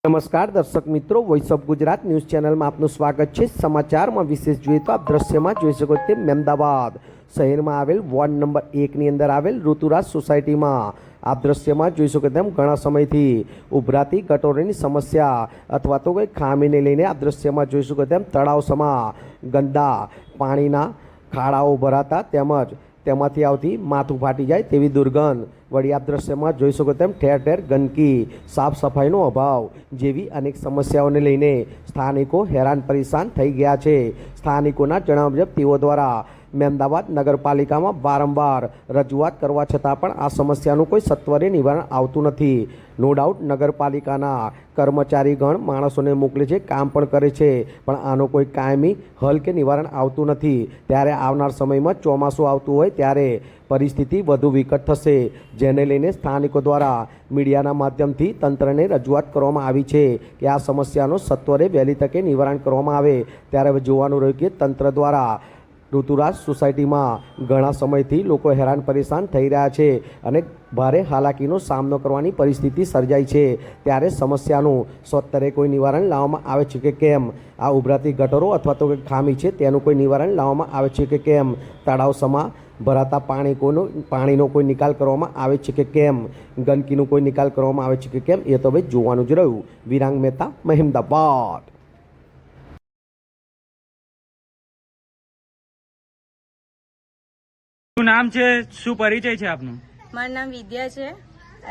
નમસ્કાર દર્શક મિત્રો, વોઇસ ઓફ ગુજરાત ન્યૂઝ ચેનલમાં આપનું સ્વાગત છે। સમાચારમાં વિશેષ જોઈએ તો આપ દ્રશ્યમાં જોઈ શકો તેમ મહેમદાવાદ શહેરમાં આવેલ વોર્ડ નંબર 1ની અંદર આવેલ ઋતુરાજ સોસાયટીમાં આપ દ્રશ્યમાં જોઈ શકો તેમ ઘણા સમયથી ઉભરાતી ગટોરની સમસ્યા અથવા તો કોઈ ખામીને લઈને આપ દ્રશ્યમાં જોઈ શકો તેમ તળાવમાં ગંદા પાણીના ખાડાઓ ભરાતા તેમજ તેમાંથી આવતી માથું ફાટી જાય તેવી દુર્ગંધ વળી આપ દ્રશ્યમાં જોઈ શકો તેમ ઠેર ઠેર ગંદકી, સાફ સફાઈનો અભાવ જેવી અનેક સમસ્યાઓને લઈને સ્થાનિકો હેરાન પરેશાન થઈ ગયા છે। સ્થાનિકોના જણાવ્યા મુજબ તેઓ દ્વારા મહેમદાવાદ નગરપાલિકામાં વારંવાર રજૂઆત કરવા છતાં પણ આ સમસ્યાનું કોઈ સત્વરે નિવારણ આવતું નથી। નો ડાઉટ નગરપાલિકાના કર્મચારીગણ માણસોને મોકલે છે, કામ પણ કરે છે, પણ આનો કોઈ કાયમી હલ કે નિવારણ આવતું નથી। ત્યારે આવનાર સમયમાં ચોમાસું આવતું હોય ત્યારે પરિસ્થિતિ વધુ વિકટ થશે, જેને લઈને સ્થાનિકો દ્વારા મીડિયાના માધ્યમથી તંત્રને રજૂઆત કરવામાં આવી છે કે આ સમસ્યાનો સત્વરે વહેલી તકે નિવારણ કરવામાં આવે। ત્યારે હવે જોવાનું રહ્યું કે તંત્ર દ્વારા ઋતુરાજ સોસાયટીમાં ઘણા સમયથી લોકો હેરાન પરેશાન થઈ રહ્યા છે અને ભારે હાલાકીનો સામનો કરવાની પરિસ્થિતિ સર્જાઈ છે। ત્યારે સમસ્યાનું સત્વરે કોઈ નિવારણ લાવવામાં આવે છે કે કેમ, આ ઉભરાતી ગટરો અથવા તો કોઈ ખામી છે તેનું કોઈ નિવારણ લાવવામાં આવે છે કે કેમ, તળાવમાં ભરાતા પાણીનો કોઈ નિકાલ કરવામાં આવે છે કે કેમ, ગંદકીનો કોઈ નિકાલ કરવામાં આવે છે કે કેમ, એ તો હવે જોવાનું જ રહ્યું। વિરાંગ મહેતા, મહેમદાવાદ। શું નામ છે, શું પરિચય છે આપનો? મારું નામ વિદ્યા છે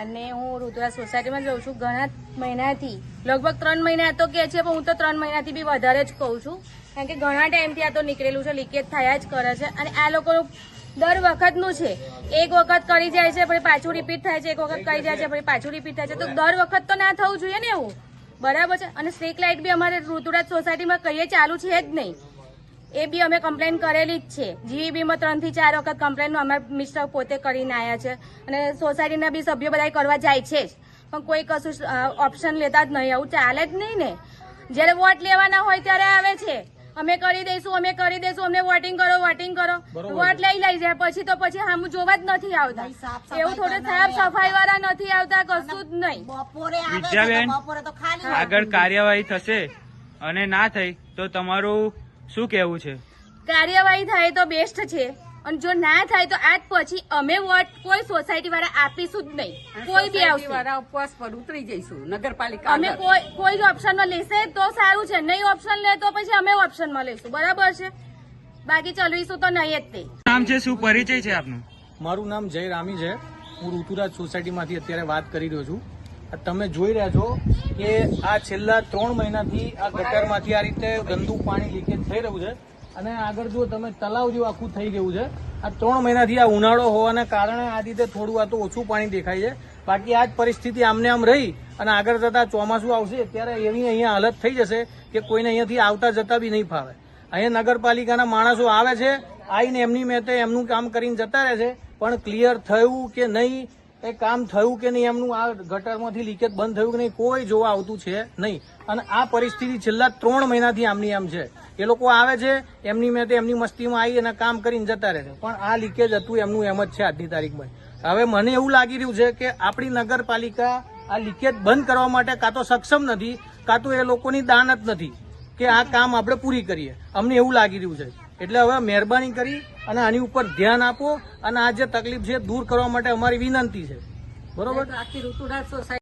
અને હું રુદ્રા સોસાયટીમાં રહું છું ઘણા મહિનાથી, લગભગ 3 મહિના તો કે છે, પણ હું તો 3 મહિનાથી બી વધારે જ કહું છું, કારણ કે ઘણા ટાઈમથી આ તો નીકળેલું છે, લીકેજ થયા જ કરે છે અને આ લોકોનું દર વખતનું છે। એક વખત કરી જાય છે પછી પાછું રિપીટ થાય છે, એક વખત કરી જાય છે પછી પાછું રિપીટ થાય છે, તો દર વખત તો ના થવું જોઈએ ને એવું, બરાબર છે। અને સ્ટ્રીટ લાઇટ બી અમારે ઋતુરાજ સોસાયટીમાં કહીએ ચાલુ છે જ નહીં, એ બી અમે કમ્પ્લેન કરેલી જ છે। જીવીબીમાં 3 થી 4 વખત કમ્પ્લેન અમારા મિસ્ટર પોતે કરીને આવ્યા છે અને સોસાયટીના બી સભ્યો બધા કરવા જાય છે જ, પણ કોઈ કશું ઓપ્શન લેતા જ નહીં। આવું ચાલે જ નહીં ને, જ્યારે વોટ લેવાના હોય ત્યારે આવે છે અમે કરી દઈશું, અમે કરી દઈશું, અમને વોટિંગ કરો, વોટિંગ કરો, વોટ લઈ જાય પછી તો પછી આમ જોવા જ નથી આવતા, એવું થોડું સાફ સફાઈ વાળા નથી આવતા, કશું જ નહીં। વિદ્યાબેન, આગળ કાર્યવાહી થશે અને ના થઈ તો તમારું શું કહેવું છે? કાર્યવાહી થાય તો બેસ્ટ છે અને જો ના થાય તો આજ પછી અમે વોટ કોઈ સોસાયટી વાળા આપીશું જ નહીં, કોઈ બી આવશે ઉપવાસ પર ઉતરી જઈશું નગરપાલિકા અમે કોઈ જ ઓપ્શનમાં લેશે તો સારું છે, નહીં ઓપ્શન લે તો પછી અમે ઓપ્શનમાં લઈશું, બરાબર છે, બાકી ચલવીશું તો નહીં જ તે। નામ છે, શું પરિચય છે આપનો? મારું નામ જય રામી છે, હું ઋતુરાજ સોસાયટીમાંથી અત્યારે વાત કરી રહ્યો છું। તમે જોઈ રહ્યા છો કે આ છેલ્લા 3 મહિનાથી આ ગટરમાંથી આ રીતે ગંદુ પાણી લીકેજ થઈ રહ્યું છે અને આગળ જો તમે તલાવ જેવું આખું થઈ ગયું છે। આ 3 મહિનાથી આ ઉનાળો હોવાના કારણે આ રીતે થોડું આ તો ઓછું પાણી દેખાય છે, બાકી આ જ પરિસ્થિતિ આમને આમ રહી અને આગળ જતા ચોમાસું આવશે ત્યારે એવી અહીંયા હાલત થઈ જશે કે કોઈને અહીંયાથી આવતા જતા બી નહીં ફાવે। અહીંયા નગરપાલિકાના માણસો આવે છે, આવીને એમની મેતે એમનું કામ કરીને જતા રહે છે, પણ ક્લિયર થયું કે નહીં, એ કામ થયું કે નહીં, એમનું આ ગટરમાંથી લીકેજ બંધ થયું કે નહીં, કોઈ જોવા આવતું છે નહીં। અને આ પરિસ્થિતિ છેલ્લા 3 મહિનાથી આમની આમ છે। એ લોકો આવે છે એમની મેં એમની મસ્તીમાં આવી અને કામ કરીને જતા રહે છે, પણ આ લીકેજ હતું એમનું એમ જ છે આજની તારીખમાં। હવે મને એવું લાગી રહ્યું છે કે આપણી નગરપાલિકા આ લીકેજ બંધ કરવા માટે કાં તો સક્ષમ નથી, કાં તો એ લોકોની દાનત નથી કે આ કામ આપણે પૂરી કરીએ, અમને એવું લાગી રહ્યું છે। એટલે હવે મહેરબાની કરી અને આની ઉપર ધ્યાન આપો અને આ જે તકલીફ છે દૂર કરવા માટે અમારી વિનંતી છે, બરોબર? આખી ઋતુરાજ સોસાયટી